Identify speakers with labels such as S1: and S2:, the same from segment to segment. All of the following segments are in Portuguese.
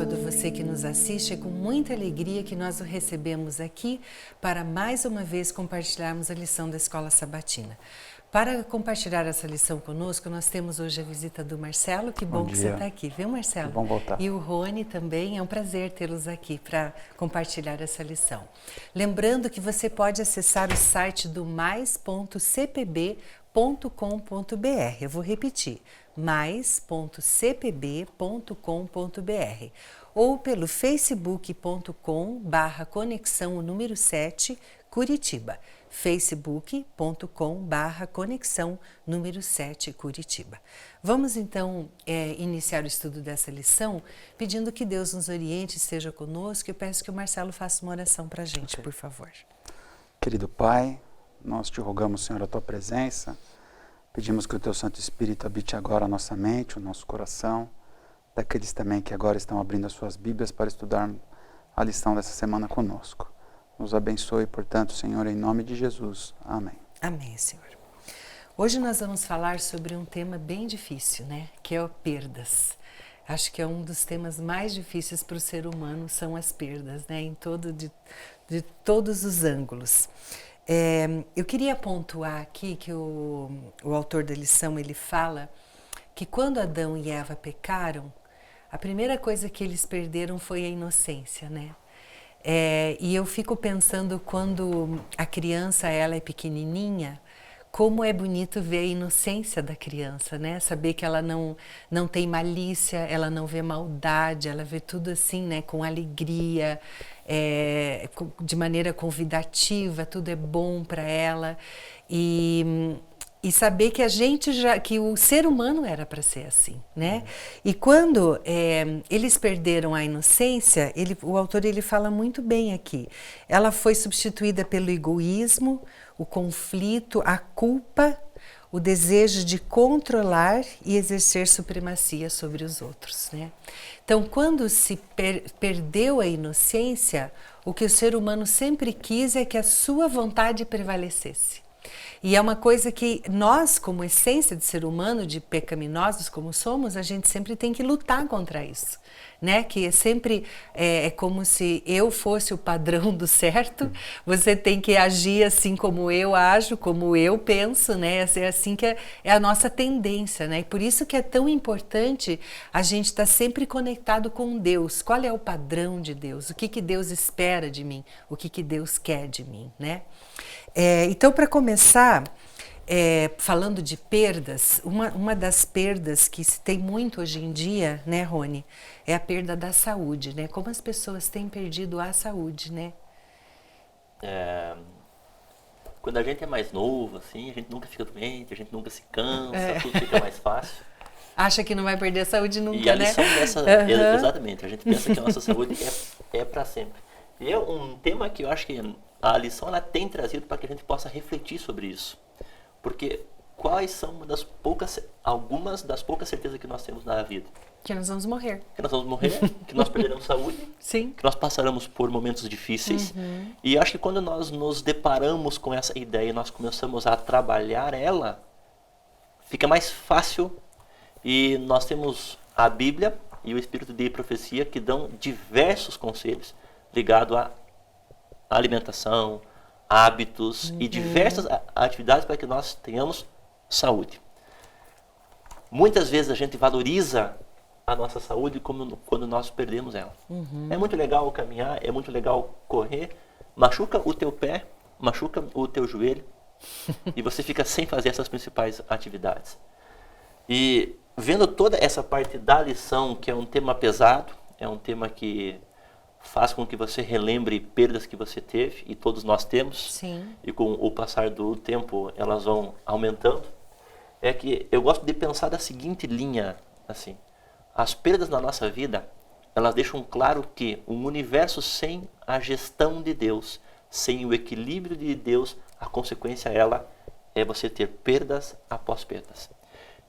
S1: sábado, você que nos assiste, é com muita alegria que nós o recebemos aqui para mais uma vez compartilharmos a lição da Escola Sabatina. Para compartilhar essa lição conosco, nós temos hoje a visita do Marcelo. Que bom que você está aqui, viu, Marcelo?
S2: Que bom voltar.
S1: E o Rony também, é um prazer tê-los aqui para compartilhar essa lição. Lembrando que você pode acessar o site do mais.cpb.com.br. Eu vou repetir, mais.cpb.com.br ou pelo facebook.com/conexão número 7 Curitiba, facebook.com/conexão número 7 Curitiba. Vamos então iniciar o estudo dessa lição pedindo que Deus nos oriente e esteja conosco. Eu peço que o Marcelo faça uma oração para a gente, por favor.
S2: Querido Pai, nós te rogamos, Senhor, a tua presença. Pedimos que o teu Santo Espírito habite agora a nossa mente, o nosso coração, daqueles também que agora estão abrindo as suas Bíblias para estudar a lição dessa semana conosco. Nos abençoe, portanto, Senhor, em nome de Jesus. Amém.
S1: Amém, Senhor. Hoje nós vamos falar sobre um tema bem difícil, né? Que é o perdas. Acho que é um dos temas mais difíceis para o ser humano, são as perdas, né? De todos os ângulos. Eu queria pontuar aqui que o autor da lição, ele fala que quando Adão e Eva pecaram, a primeira coisa que eles perderam foi a inocência, né? E eu fico pensando, quando a criança ela é pequenininha, como é bonito ver a inocência da criança, né? Saber que ela não tem malícia, ela não vê maldade, ela vê tudo assim, né? Com alegria, de maneira convidativa, tudo é bom para ela. E saber que que o ser humano era para ser assim, né? E quando eles perderam a inocência, o autor ele fala muito bem aqui. Ela foi substituída pelo egoísmo, o conflito, a culpa, o desejo de controlar e exercer supremacia sobre os outros, né? Então, quando se perdeu a inocência, o que o ser humano sempre quis é que a sua vontade prevalecesse. E é uma coisa que nós, como essência de ser humano, de pecaminosos como somos, a gente sempre tem que lutar contra isso, né? Que é sempre como se eu fosse o padrão do certo, você tem que agir assim como eu ajo, como eu penso, né? É assim que é a nossa tendência, né? E por isso que é tão importante a gente estar sempre conectado com Deus. Qual é o padrão de Deus? O que Deus espera de mim? O que Deus quer de mim, né? Então, para começar, falando de perdas, uma das perdas que se tem muito hoje em dia, né, Rony, é a perda da saúde, né? Como as pessoas têm perdido a saúde, né?
S3: Quando a gente é mais novo, assim, a gente nunca fica doente, a gente nunca se cansa, tudo fica mais fácil.
S1: Acha que não vai perder a saúde nunca,
S3: e a
S1: né?
S3: lição dessa, exatamente, a gente pensa que a nossa saúde é para sempre. E é um tema que eu acho que a lição ela tem trazido para que a gente possa refletir sobre isso. Porque quais são algumas das poucas certezas que nós temos na vida?
S1: Que nós vamos morrer.
S3: Que nós vamos morrer, que nós perderemos saúde,
S1: Sim.
S3: Que nós passaremos por momentos difíceis. E acho que quando nós nos deparamos com essa ideia e nós começamos a trabalhar ela, fica mais fácil. E nós temos a Bíblia e o Espírito de Profecia que dão diversos conselhos ligados à alimentação, hábitos e diversas atividades para que nós tenhamos saúde. Muitas vezes a gente valoriza a nossa saúde quando nós perdemos ela. É muito legal caminhar, é muito legal correr, machuca o teu pé, machuca o teu joelho e você fica sem fazer essas principais atividades. E vendo toda essa parte da lição, que é um tema pesado, é um tema que faz com que você relembre perdas que você teve, e todos nós temos.
S1: Sim.
S3: E com o passar do tempo elas vão aumentando. É que eu gosto de pensar da seguinte linha, assim: as perdas na nossa vida, elas deixam claro que um universo sem a gestão de Deus, sem o equilíbrio de Deus, a consequência ela é você ter perdas após perdas.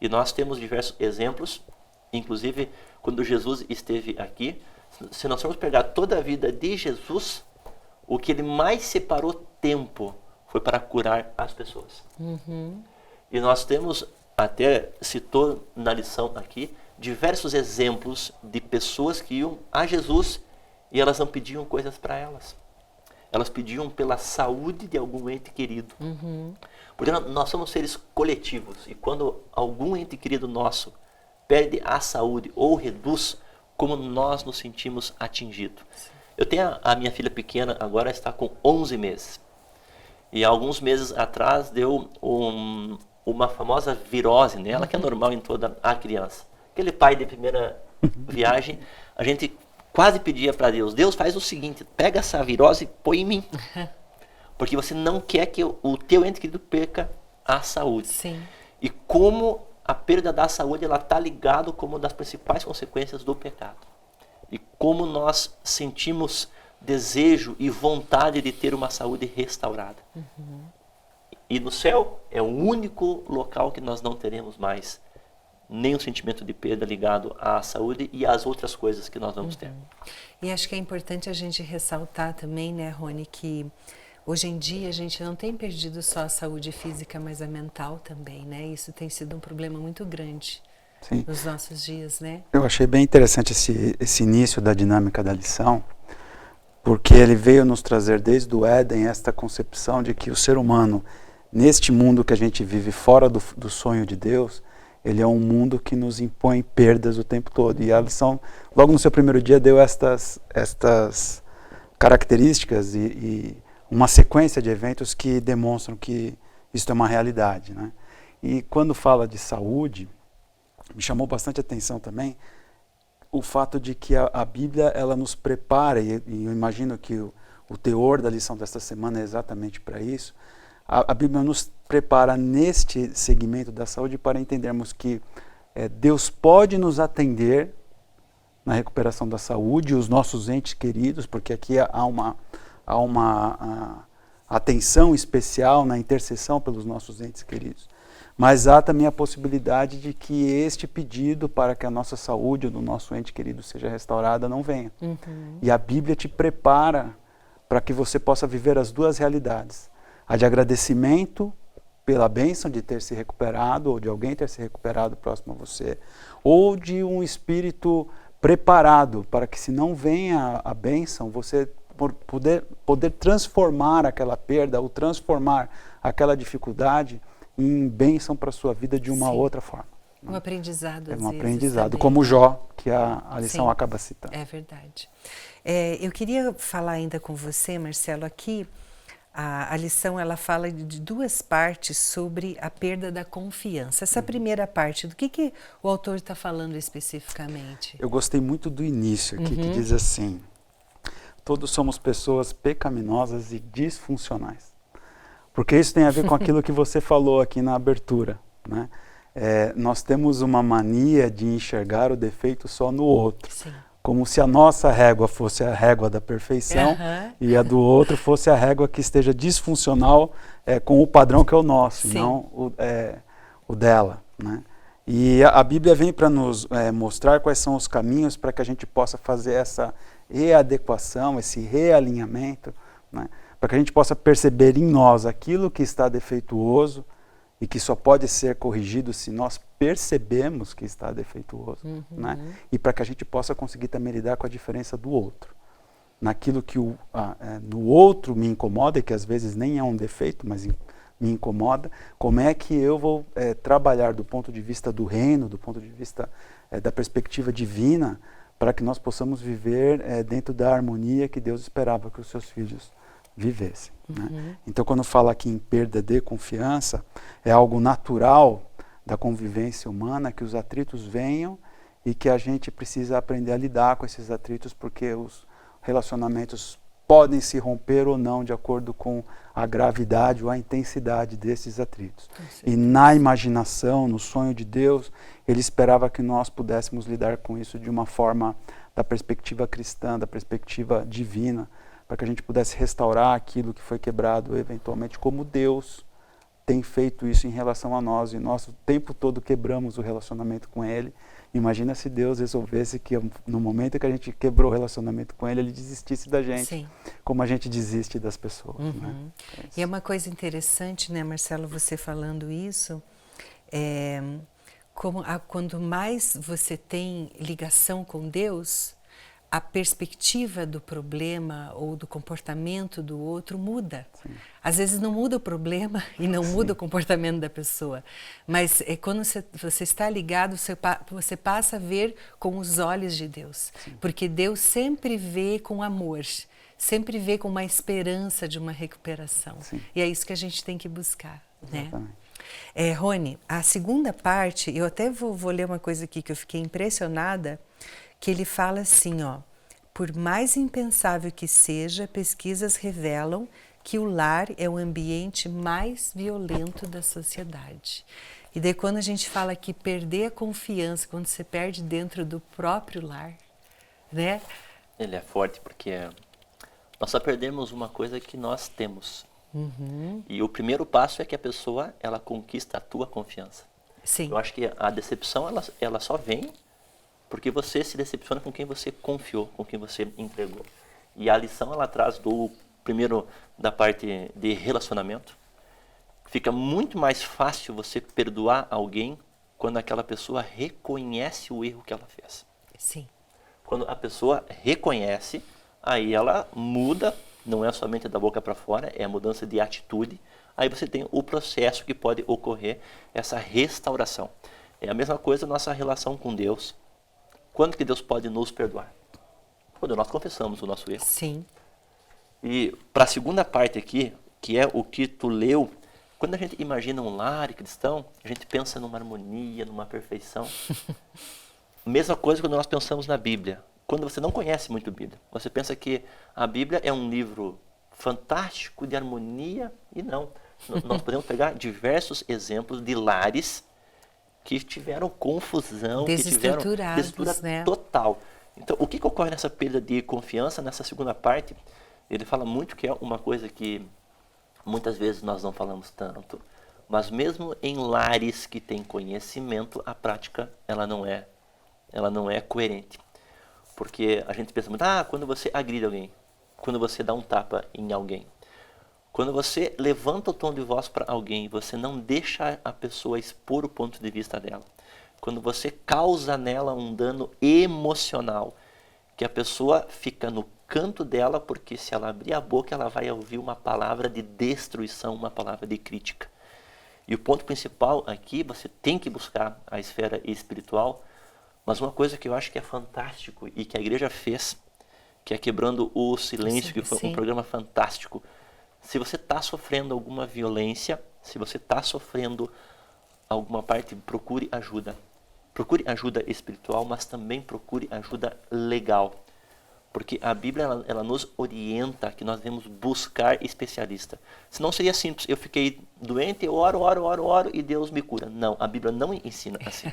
S3: E nós temos diversos exemplos, inclusive quando Jesus esteve aqui. Se nós formos pegar toda a vida de Jesus, o que ele mais separou tempo foi para curar as pessoas. E nós temos, até citou na lição aqui, diversos exemplos de pessoas que iam a Jesus e elas não pediam coisas para elas. Elas pediam pela saúde de algum ente querido. Porque nós somos seres coletivos. E quando algum ente querido nosso perde a saúde ou reduz, como nós nos sentimos atingidos. Eu tenho a minha filha pequena, agora está com 11 meses. E há alguns meses atrás deu uma famosa virose nela, que é normal em toda a criança. Aquele pai de primeira viagem, a gente quase pedia para Deus, Deus, faz o seguinte, pega essa virose e põe em mim. Porque você não quer que o teu ente querido perca a saúde.
S1: Sim.
S3: E como a perda da saúde ela está ligada como uma das principais consequências do pecado. E como nós sentimos desejo e vontade de ter uma saúde restaurada. E no céu é o único local que nós não teremos mais nenhum sentimento de perda ligado à saúde e às outras coisas que nós vamos ter.
S1: E acho que é importante a gente ressaltar também, né, Rony, que hoje em dia a gente não tem perdido só a saúde física, mas a mental também, né? Isso tem sido um problema muito grande nos nossos dias, né?
S2: Eu achei bem interessante esse início da dinâmica da lição, porque ele veio nos trazer desde o Éden esta concepção de que o ser humano, neste mundo que a gente vive fora do sonho de Deus, ele é um mundo que nos impõe perdas o tempo todo. E a lição, logo no seu primeiro dia, deu estas características e uma sequência de eventos que demonstram que isso é uma realidade, né? E quando fala de saúde, me chamou bastante atenção também o fato de que a Bíblia ela nos prepara, e eu imagino que o teor da lição desta semana é exatamente para isso. A Bíblia nos prepara neste segmento da saúde para entendermos que Deus pode nos atender na recuperação da saúde, os nossos entes queridos, porque aqui há uma atenção especial na intercessão pelos nossos entes queridos. Mas há também a possibilidade de que este pedido para que a nossa saúde ou do nosso ente querido seja restaurada não venha. E a Bíblia te prepara para que você possa viver as duas realidades. A de agradecimento pela bênção de ter se recuperado, ou de alguém ter se recuperado próximo a você, ou de um espírito preparado para que, se não venha a bênção, você poder transformar aquela perda, ou transformar aquela dificuldade em bênção para a sua vida de uma outra forma.
S1: Um aprendizado,
S2: às vezes.
S1: É um
S2: aprendizado,
S1: também,
S2: como Jó, que a lição acaba citando.
S1: É verdade. Eu queria falar ainda com você, Marcelo, aqui. A lição ela fala de duas partes sobre a perda da confiança. Essa primeira parte, do que o autor está falando especificamente?
S2: Eu gostei muito do início aqui, que diz assim: todos somos pessoas pecaminosas e disfuncionais. Porque isso tem a ver com aquilo que você falou aqui na abertura, né? Nós temos uma mania de enxergar o defeito só no outro. Sim. Como se a nossa régua fosse a régua da perfeição e a do outro fosse a régua que esteja disfuncional com o padrão que é o nosso, e não o dela, né? E a Bíblia vem para nos mostrar quais são os caminhos para que a gente possa fazer essa readequação, esse realinhamento, né? Para que a gente possa perceber em nós aquilo que está defeituoso e que só pode ser corrigido se nós percebemos que está defeituoso, né? E para que a gente possa conseguir também lidar com a diferença do outro. Naquilo que no outro me incomoda, e que às vezes nem é um defeito, mas me incomoda, como é que eu vou trabalhar do ponto de vista do reino, do ponto de vista da perspectiva divina, para que nós possamos viver dentro da harmonia que Deus esperava que os seus filhos vivessem, né? Então, quando fala aqui em perda de confiança, é algo natural da convivência humana, que os atritos venham e que a gente precisa aprender a lidar com esses atritos, porque os relacionamentos podem se romper ou não de acordo com a gravidade ou a intensidade desses atritos. E na imaginação, no sonho de Deus, Ele esperava que nós pudéssemos lidar com isso de uma forma da perspectiva cristã, da perspectiva divina, para que a gente pudesse restaurar aquilo que foi quebrado eventualmente, como Deus tem feito isso em relação a nós, e nós o tempo todo quebramos o relacionamento com Ele. Imagina se Deus resolvesse que no momento que a gente quebrou o relacionamento com Ele, Ele desistisse da gente, como a gente desiste das pessoas. Né?
S1: E é uma coisa interessante, né, Marcelo, você falando isso, quando mais você tem ligação com Deus, a perspectiva do problema ou do comportamento do outro muda.
S2: Sim.
S1: Às vezes não muda o problema e não muda o comportamento da pessoa, mas quando você está ligado, você passa a ver com os olhos de Deus. Sim. Porque Deus sempre vê com amor, sempre vê com uma esperança de uma recuperação. Sim. E é isso que a gente tem que buscar, né? Rony, a segunda parte, eu até vou ler uma coisa aqui que eu fiquei impressionada, que ele fala assim, ó: por mais impensável que seja, pesquisas revelam que o lar é o ambiente mais violento da sociedade. E daí quando a gente fala que perder a confiança, quando você perde dentro do próprio lar, né?
S3: Ele é forte porque nós só perdemos uma coisa que nós temos. E o primeiro passo é que a pessoa, ela conquista a tua confiança.
S1: Sim.
S3: Eu acho que a decepção, ela só vem porque você se decepciona com quem você confiou, com quem você entregou. E a lição, ela traz primeiro da parte de relacionamento. Fica muito mais fácil você perdoar alguém quando aquela pessoa reconhece o erro que ela fez.
S1: Sim.
S3: Quando a pessoa reconhece, aí ela muda, não é somente da boca para fora, é a mudança de atitude. Aí você tem o processo que pode ocorrer, essa restauração. É a mesma coisa nossa relação com Deus. Quando que Deus pode nos perdoar? Quando nós confessamos o nosso erro.
S1: Sim.
S3: E para a segunda parte aqui, que é o que tu leu, quando a gente imagina um lar cristão, a gente pensa numa harmonia, numa perfeição. Mesma coisa quando nós pensamos na Bíblia. Quando você não conhece muito a Bíblia, você pensa que a Bíblia é um livro fantástico de harmonia, e não. Nós podemos pegar diversos exemplos de lares que tiveram confusão, que tiveram desestrutura, né? Total. Então, o que ocorre nessa perda de confiança, nessa segunda parte? Ele fala muito que é uma coisa que muitas vezes nós não falamos tanto, mas mesmo em lares que têm conhecimento, a prática ela não é coerente. Porque a gente pensa muito, quando você agride alguém, quando você dá um tapa em alguém, quando você levanta o tom de voz para alguém, você não deixa a pessoa expor o ponto de vista dela. Quando você causa nela um dano emocional, que a pessoa fica no canto dela, porque se ela abrir a boca, ela vai ouvir uma palavra de destruição, uma palavra de crítica. E o ponto principal aqui, você tem que buscar a esfera espiritual. Mas uma coisa que eu acho que é fantástico e que a igreja fez, que é Quebrando o Silêncio, que foi um programa fantástico. Se você está sofrendo alguma violência, se você está sofrendo alguma parte, procure ajuda. Procure ajuda espiritual, mas também procure ajuda legal. Porque a Bíblia ela nos orienta que nós devemos buscar especialista. Senão seria simples, eu fiquei doente, eu oro e Deus me cura. Não, a Bíblia não ensina assim.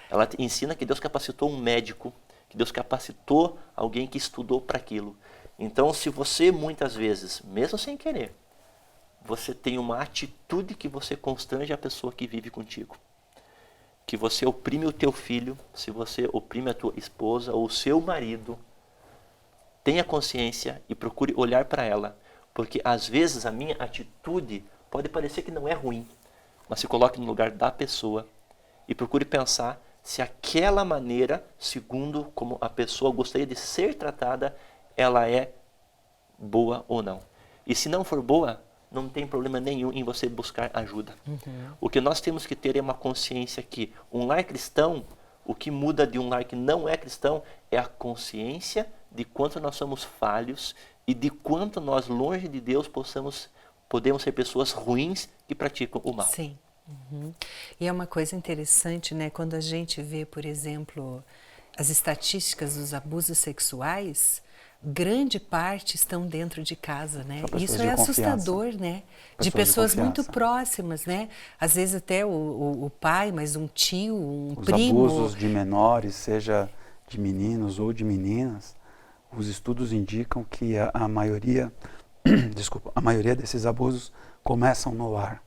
S3: Ela ensina que Deus capacitou um médico, que Deus capacitou alguém que estudou para aquilo. Então, se você muitas vezes, mesmo sem querer, você tem uma atitude que você constrange a pessoa que vive contigo, que você oprime o teu filho, se você oprime a tua esposa ou o seu marido, tenha consciência e procure olhar para ela, porque às vezes a minha atitude pode parecer que não é ruim, mas se coloque no lugar da pessoa e procure pensar se aquela maneira, segundo como a pessoa gostaria de ser tratada, ela é boa ou não. E se não for boa, não tem problema nenhum em você buscar ajuda. O que nós temos que ter é uma consciência que um lar cristão, o que muda de um lar que não é cristão, é a consciência de quanto nós somos falhos e de quanto nós, longe de Deus, podemos ser pessoas ruins que praticam o mal.
S1: Sim. E é uma coisa interessante, né? Quando a gente vê, por exemplo, as estatísticas dos abusos sexuais, grande parte estão dentro de casa, né? Isso é assustador, né? De pessoas muito próximas, né? Às vezes até o pai, mas um tio, um primo.
S2: Os abusos de menores, seja de meninos ou de meninas, os estudos indicam que a maioria desses abusos começam no lar.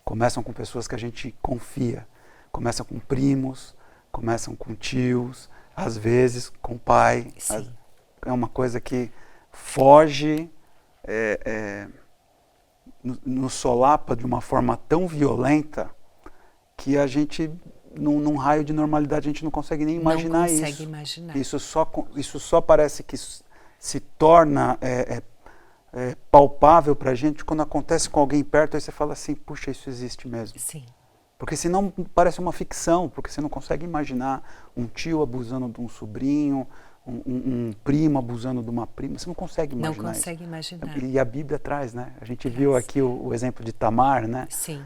S2: Começam com pessoas que a gente confia, começam com primos, começam com tios, às vezes com o pai. É uma coisa que foge, nos solapa de uma forma tão violenta que a gente num raio de normalidade, a gente não consegue nem imaginar isso.
S1: Não consegue imaginar.
S2: Isso só parece que se torna palpável para a gente quando acontece com alguém perto, aí você fala assim, puxa, isso existe mesmo.
S1: Sim.
S2: Porque senão parece uma ficção, porque você não consegue imaginar um tio abusando de um sobrinho, um primo abusando de uma prima, você não consegue imaginar.
S1: Não consegue imaginar.
S2: E a Bíblia traz, né? A gente viu aqui o exemplo de Tamar, né?
S1: Sim.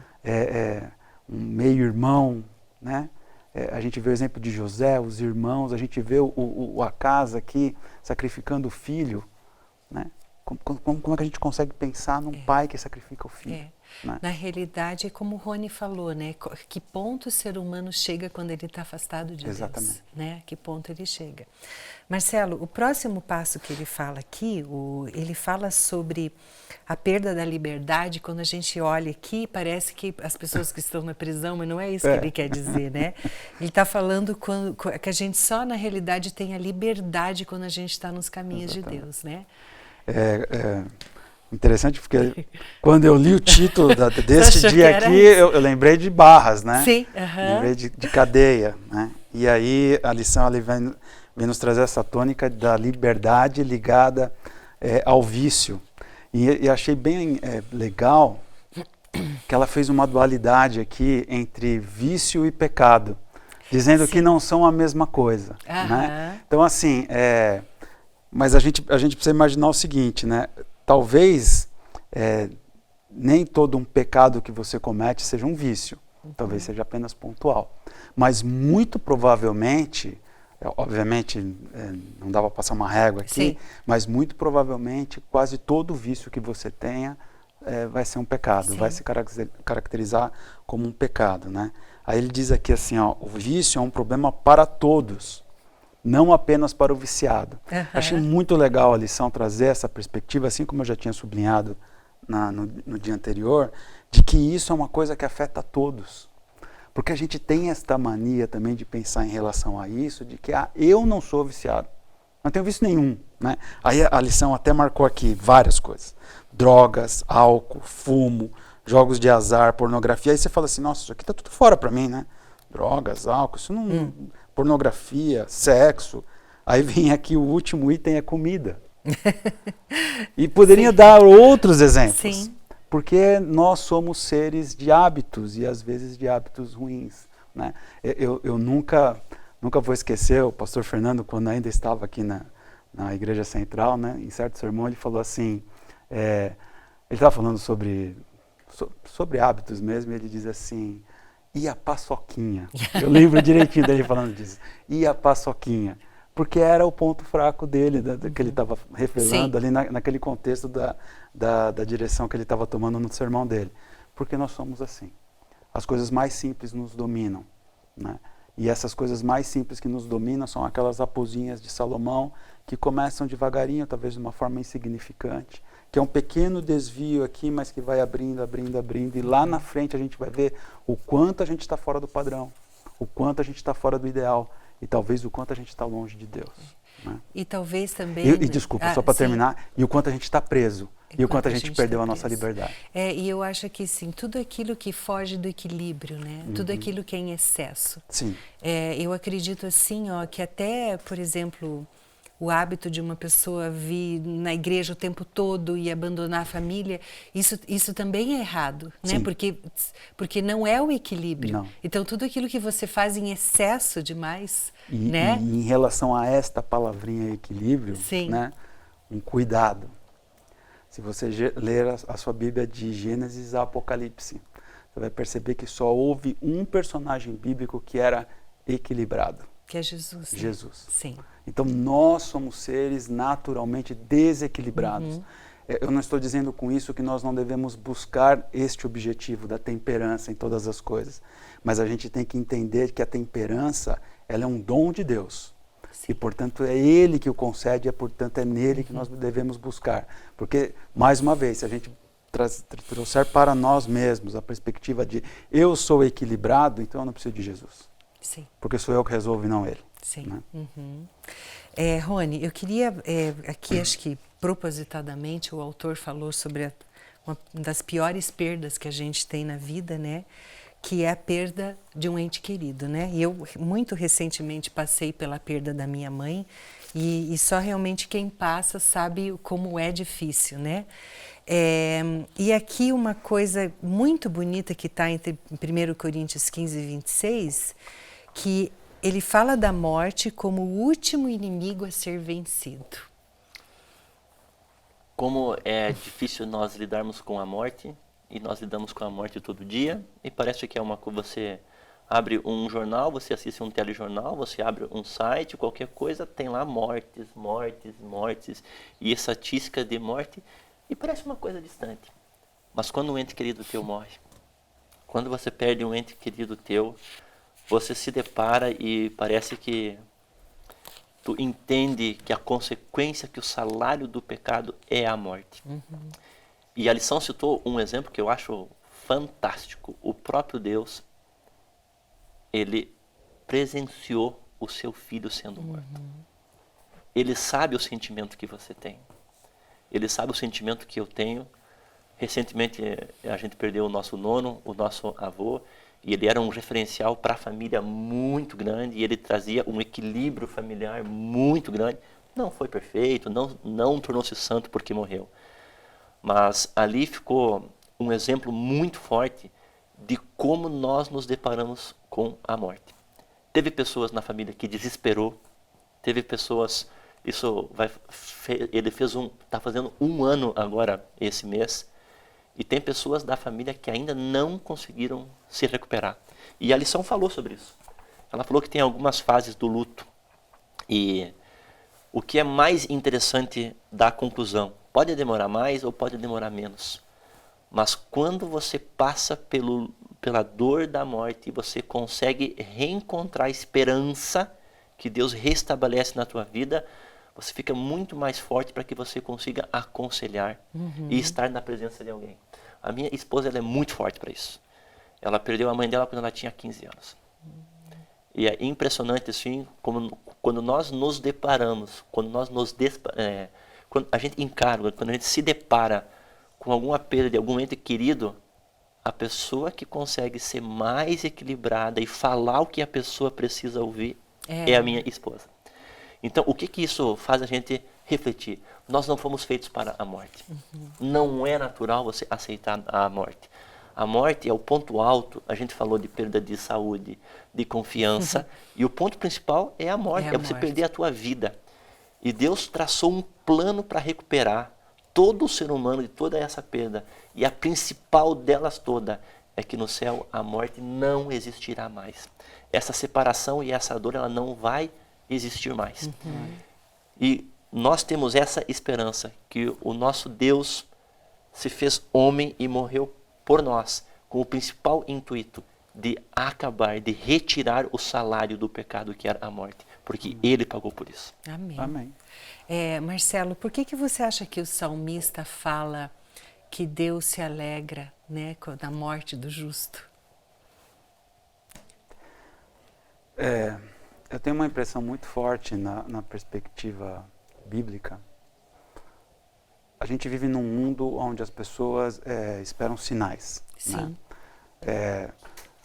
S2: Um meio-irmão, né? A gente vê o exemplo de José, os irmãos, a gente vê a casa aqui sacrificando o filho, né? Como é que a gente consegue pensar num pai que sacrifica o filho? Né?
S1: Na realidade, é como o Rony falou, né? Que ponto o ser humano chega quando ele está afastado de
S2: Exatamente.
S1: Deus? Né? Que ponto ele chega? Marcelo, o próximo passo que ele fala aqui, ele fala sobre a perda da liberdade. Quando a gente olha aqui, parece que as pessoas que estão na prisão, mas não é isso que ele quer dizer, né? Ele está falando que a gente só, na realidade, tem a liberdade quando a gente está nos caminhos Exatamente. De Deus, né?
S2: Interessante porque quando eu li o título desse dia aqui, eu lembrei de barras, né?
S1: Sim.
S2: Lembrei de cadeia, né? E aí a lição ali vem nos trazer essa tônica da liberdade ligada ao vício. E achei bem legal que ela fez uma dualidade aqui entre vício e pecado, dizendo que não são a mesma coisa, né? Então assim, mas a gente precisa imaginar o seguinte, né? Talvez nem todo um pecado que você comete seja um vício. Talvez seja apenas pontual. Mas muito provavelmente, obviamente não dá para passar uma régua aqui, mas muito provavelmente quase todo vício que você tenha vai ser um pecado, vai se caracterizar como um pecado, né? Aí ele diz aqui assim, ó, o vício é um problema para todos, não apenas para o viciado. Achei muito legal a lição trazer essa perspectiva, assim como eu já tinha sublinhado no dia anterior, de que isso é uma coisa que afeta a todos. Porque a gente tem esta mania também de pensar em relação a isso, de que eu não sou viciado, não tenho vício nenhum, né? Aí a lição até marcou aqui várias coisas. Drogas, álcool, fumo, jogos de azar, pornografia. Aí você fala assim, nossa, isso aqui tá tudo fora para mim, né? Drogas, álcool, isso não... pornografia, sexo. Aí vem aqui o último item, é comida. E poderia dar outros exemplos.
S1: Sim.
S2: Porque nós somos seres de hábitos, e às vezes de hábitos ruins, né? Eu nunca vou esquecer o pastor Fernando, quando ainda estava aqui na Igreja Central, né? Em certo sermão ele falou assim, ele estava falando sobre hábitos mesmo, e ele diz assim, e a paçoquinha? Eu lembro direitinho dele falando disso. E a paçoquinha? Porque era o ponto fraco dele, que ele estava revelando ali naquele contexto da direção que ele estava tomando no sermão dele. Porque nós somos assim. As coisas mais simples nos dominam, né? E essas coisas mais simples que nos dominam são aquelas raposinhas de Salomão que começam devagarinho, talvez de uma forma insignificante, que é um pequeno desvio aqui, mas que vai abrindo, e lá na frente a gente vai ver o quanto a gente está fora do padrão, o quanto a gente está fora do ideal, e talvez o quanto a gente está longe de Deus, né?
S1: E talvez também...
S2: E desculpa, só para terminar, e o quanto a gente está preso, e o quanto a gente perdeu a nossa liberdade.
S1: E eu acho que sim, tudo aquilo que foge do equilíbrio, né? Tudo aquilo que é em excesso.
S2: Sim.
S1: Eu acredito assim, ó, que até, por exemplo, o hábito de uma pessoa vir na igreja o tempo todo e abandonar a família, isso também é errado, né? Porque não é o equilíbrio.
S2: Não.
S1: Então, tudo aquilo que você faz em excesso demais, né?
S2: E em relação a esta palavrinha equilíbrio, né? Um cuidado. Se você ler a sua Bíblia de Gênesis a Apocalipse, você vai perceber que só houve um personagem bíblico que era equilibrado.
S1: Que é Jesus.
S2: Jesus.
S1: Né? Sim.
S2: Então, nós somos seres naturalmente desequilibrados. Eu não estou dizendo com isso que nós não devemos buscar este objetivo da temperança em todas as coisas. Mas a gente tem que entender que a temperança, ela é um dom de Deus. Sim. E, portanto, é Ele que o concede, e, portanto, é nele que nós devemos buscar. Porque, mais uma vez, se a gente trouxer para nós mesmos a perspectiva de eu sou equilibrado, então eu não preciso de Jesus.
S1: Sim.
S2: Porque sou eu que resolvo e não ele.
S1: Sim.
S2: Né?
S1: Rony, eu queria, aqui acho que propositadamente o autor falou sobre uma das piores perdas que a gente tem na vida, né? que é a perda de um ente querido, né? E eu muito recentemente passei pela perda da minha mãe e só realmente quem passa sabe como é difícil, né? E aqui uma coisa muito bonita que está entre 1 Coríntios 15 e 26, que ele fala da morte como o último inimigo a ser vencido.
S3: Como é difícil nós lidarmos com a morte, e nós lidamos com a morte todo dia, e parece que é uma coisa, você abre um jornal, você assiste um telejornal, você abre um site, qualquer coisa, tem lá mortes, mortes, mortes, e estatística de morte, e parece uma coisa distante. Mas quando um ente querido teu morre, quando você perde um ente querido teu, você se depara e parece que tu entende que a consequência, que o salário do pecado é a morte. E a lição citou um exemplo que eu acho fantástico. O próprio Deus, ele presenciou o seu filho sendo morto. Ele sabe o sentimento que você tem. Ele sabe o sentimento que eu tenho. Recentemente a gente perdeu o nosso nono, o nosso avô, e ele era um referencial para a família muito grande, e ele trazia um equilíbrio familiar muito grande. Não foi perfeito, não tornou-se santo porque morreu. Mas ali ficou um exemplo muito forte de como nós nos deparamos com a morte. Teve pessoas na família que desesperou, teve pessoas, ele está fazendo 1 ano agora esse mês, e tem pessoas da família que ainda não conseguiram se recuperar. E a lição falou sobre isso. Ela falou que tem algumas fases do luto. E o que é mais interessante da conclusão, pode demorar mais ou pode demorar menos. Mas quando você passa pela dor da morte, você consegue reencontrar a esperança que Deus restabelece na tua vida, você fica muito mais forte para que você consiga aconselhar e estar na presença de alguém. A minha esposa, ela é muito forte para isso. Ela perdeu a mãe dela quando ela tinha 15 anos. E é impressionante assim, como quando nós nos deparamos, quando a gente encara, quando a gente se depara com alguma perda de algum ente querido, a pessoa que consegue ser mais equilibrada e falar o que a pessoa precisa ouvir é a minha esposa. Então, o que isso faz a gente refletir? Nós não fomos feitos para a morte. Não é natural você aceitar a morte. A morte é o ponto alto. A gente falou de perda de saúde, de confiança. E o ponto principal é a morte. É você perder a tua vida. E Deus traçou um plano para recuperar todo o ser humano de toda essa perda. E a principal delas toda é que no céu a morte não existirá mais. Essa separação e essa dor, ela não vai existir mais. E nós temos essa esperança que o nosso Deus se fez homem e morreu por nós, com o principal intuito de acabar, de retirar o salário do pecado que era a morte, porque Ele pagou por isso.
S1: Amém.
S2: Amém.
S1: Marcelo, por que você acha que o salmista fala que Deus se alegra, né, na morte do justo?
S2: Eu tenho uma impressão muito forte na perspectiva bíblica. A gente vive num mundo onde as pessoas esperam sinais.
S1: Sim.
S2: Né?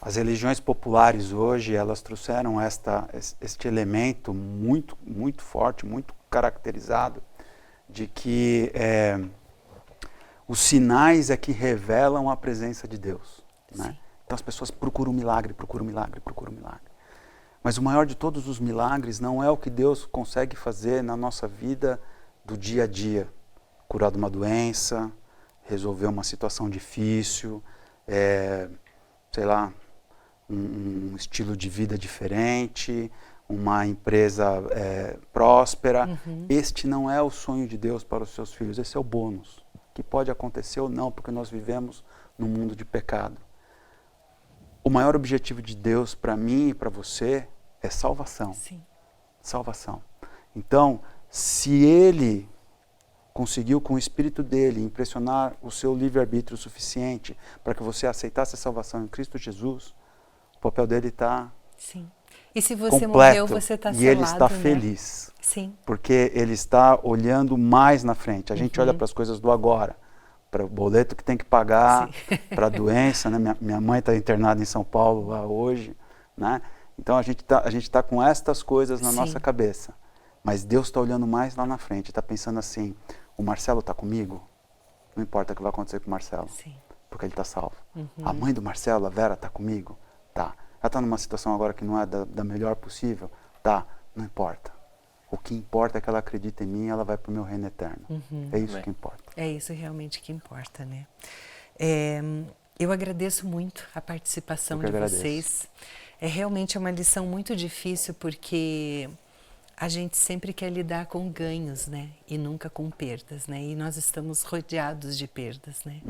S2: As religiões populares hoje, elas trouxeram este elemento muito, muito forte, muito caracterizado, de que os sinais é que revelam a presença de Deus. Né? Então as pessoas procuram um milagre, procuram um milagre, procuram um milagre. Mas o maior de todos os milagres não é o que Deus consegue fazer na nossa vida do dia a dia. Curar de uma doença, resolver uma situação difícil, sei lá, um estilo de vida diferente, uma empresa próspera. Este não é o sonho de Deus para os seus filhos, esse é o bônus, que pode acontecer ou não, porque nós vivemos num mundo de pecado. O maior objetivo de Deus para mim e para você é salvação.
S1: Sim.
S2: Salvação. Então, se Ele conseguiu com o Espírito dele impressionar o seu livre-arbítrio o suficiente para que você aceitasse a salvação em Cristo Jesus, o papel dele está
S1: Sim. E se você
S2: completo,
S1: morreu, você está selado,
S2: e ele está
S1: né?
S2: feliz.
S1: Sim.
S2: Porque ele está olhando mais na frente. A gente olha para as coisas do agora, para o boleto que tem que pagar, para a doença, né? Minha mãe está internada em São Paulo lá hoje, né? Então a gente tá com estas coisas na nossa cabeça, mas Deus está olhando mais lá na frente, está pensando assim, o Marcelo está comigo? Não importa o que vai acontecer com o Marcelo, porque ele está salvo. A mãe do Marcelo, a Vera, está comigo? Tá. Ela está numa situação agora que não é da melhor possível? Tá. Não importa. O que importa é que ela acredita em mim e ela vai para o meu reino eterno. É isso que importa.
S1: É isso realmente que importa, né? Eu agradeço muito a participação de vocês. É realmente uma lição muito difícil porque a gente sempre quer lidar com ganhos, né? E nunca com perdas, né? E nós estamos rodeados de perdas, né?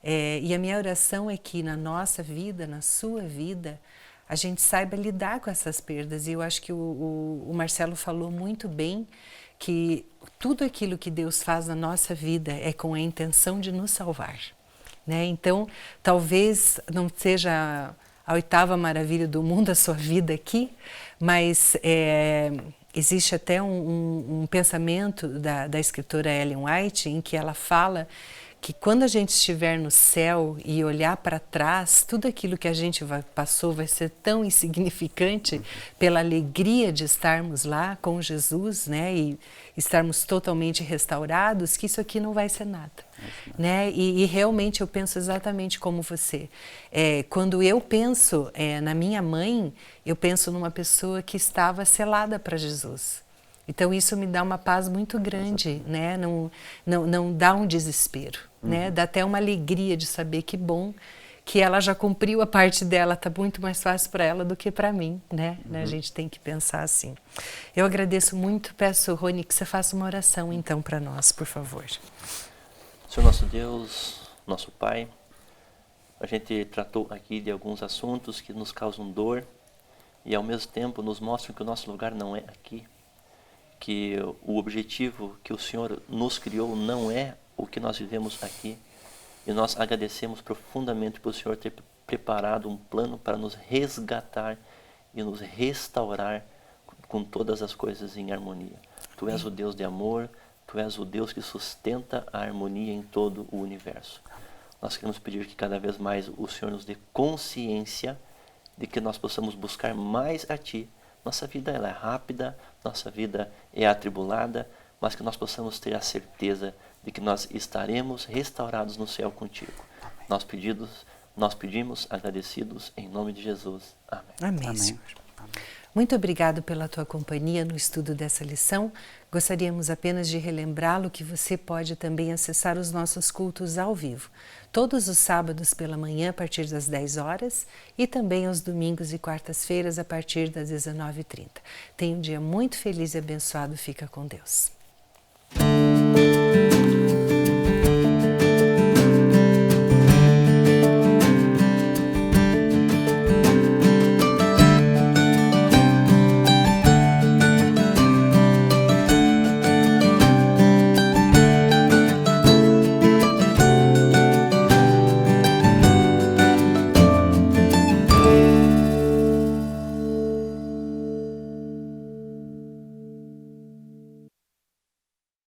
S1: E a minha oração é que na nossa vida, na sua vida, a gente saiba lidar com essas perdas. E eu acho que o Marcelo falou muito bem que tudo aquilo que Deus faz na nossa vida é com a intenção de nos salvar, né? Então, talvez não seja a 8ª maravilha do mundo a sua vida aqui, mas existe até um pensamento da escritora Ellen White em que ela fala que quando a gente estiver no céu e olhar para trás, tudo aquilo que a gente passou vai ser tão insignificante pela alegria de estarmos lá com Jesus, né, e estarmos totalmente restaurados, que isso aqui não vai ser nada, né? E realmente eu penso exatamente como você. Quando eu penso na minha mãe, eu penso numa pessoa que estava selada para Jesus. Então isso me dá uma paz muito grande, né? Não dá um desespero, né? Dá até uma alegria de saber que bom que ela já cumpriu a parte dela, está muito mais fácil para ela do que para mim, né? A gente tem que pensar assim. Eu agradeço muito, peço, Rony, que você faça uma oração então para nós, por favor.
S3: Senhor nosso Deus, nosso Pai, a gente tratou aqui de alguns assuntos que nos causam dor e ao mesmo tempo nos mostram que o nosso lugar não é aqui, que o objetivo que o Senhor nos criou não é o que nós vivemos aqui. E nós agradecemos profundamente por o Senhor ter preparado um plano para nos resgatar e nos restaurar com todas as coisas em harmonia. Tu és o Deus de amor, Tu és o Deus que sustenta a harmonia em todo o universo. Nós queremos pedir que cada vez mais o Senhor nos dê consciência de que nós possamos buscar mais a Ti. Nossa vida ela é rápida, nossa vida é atribulada, mas que nós possamos ter a certeza de que nós estaremos restaurados no céu contigo. Amém. Nós pedimos agradecidos em nome de Jesus. Amém.
S1: Amém, Senhor. Muito obrigado pela tua companhia no estudo dessa lição. Gostaríamos apenas de relembrá-lo que você pode também acessar os nossos cultos ao vivo, todos os sábados pela manhã a partir das 10 horas e também aos domingos e quartas-feiras a partir das 19h30. Tenha um dia muito feliz e abençoado. Fica com Deus.